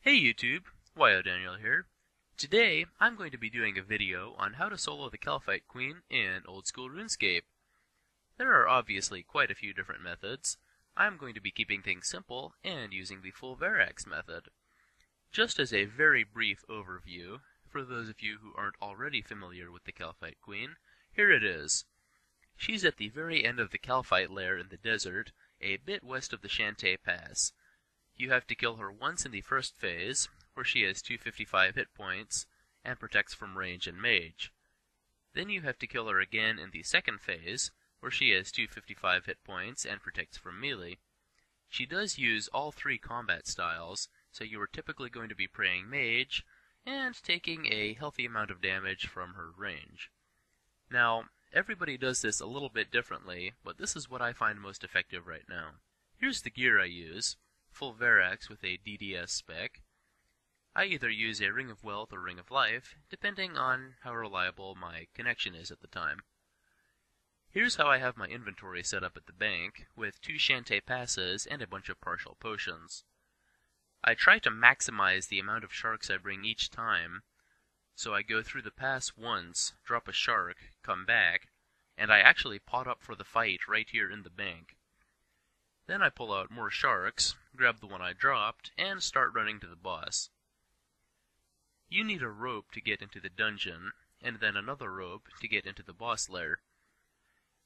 Hey YouTube, Daniel here. Today, I'm going to be doing a video on how to solo the Kalphite Queen in old school Runescape. There are obviously quite a few different methods. I'm going to be keeping things simple and using the full Verac method. Just as a very brief overview, for those of you who aren't already familiar with the Kalphite Queen, here it is. She's at the very end of the Kalphite lair in the desert, a bit west of the Shantae Pass. You have to kill her once in the first phase, where she has 255 hit points, and protects from range and mage. Then you have to kill her again in the second phase, where she has 255 hit points and protects from melee. She does use all three combat styles, so you are typically going to be praying mage, and taking a healthy amount of damage from her range. Now, everybody does this a little bit differently, but this is what I find most effective right now. Here's the gear I use. Full Verac with a DDS spec. I either use a Ring of Wealth or Ring of Life, depending on how reliable my connection is at the time. Here's how I have my inventory set up at the bank, with 2 Shantae passes and a bunch of partial potions. I try to maximize the amount of sharks I bring each time, so I go through the pass once, drop a shark, come back, and I actually pot up for the fight right here in the bank. Then I pull out more sharks, grab the one I dropped, and start running to the boss. You need a rope to get into the dungeon, and then another rope to get into the boss lair.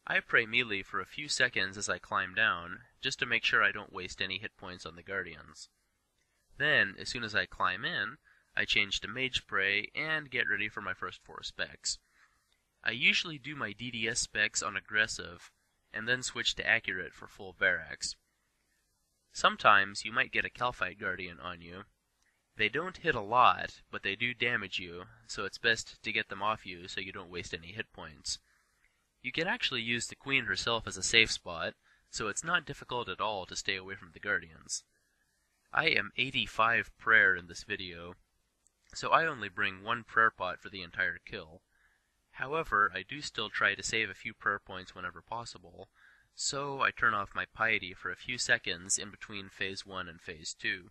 I pray melee for a few seconds as I climb down, just to make sure I don't waste any hit points on the guardians. Then, as soon as I climb in, I change to mage pray and get ready for my first 4 specs. I usually do my DDS specs on aggressive, and then switch to accurate for full Verac. Sometimes you might get a Kalphite Guardian on you. They don't hit a lot, but they do damage you, so it's best to get them off you so you don't waste any hit points. You can actually use the Queen herself as a safe spot, so it's not difficult at all to stay away from the Guardians. I am 85 prayer in this video, so I only bring 1 prayer pot for the entire kill. However, I do still try to save a few prayer points whenever possible, so I turn off my piety for a few seconds in between Phase 1 and Phase 2.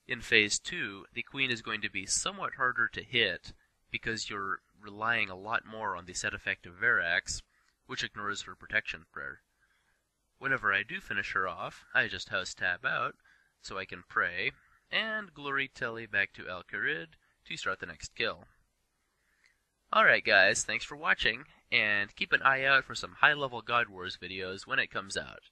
In Phase 2, the Queen is going to be somewhat harder to hit, because you're relying a lot more on the set effect of Verac, which ignores her protection prayer. Whenever I do finish her off, I just house tab out, so I can pray, and glory telly back to Al-Kharid to start the next kill. Alright guys, thanks for watching, and keep an eye out for some high-level God Wars videos when it comes out.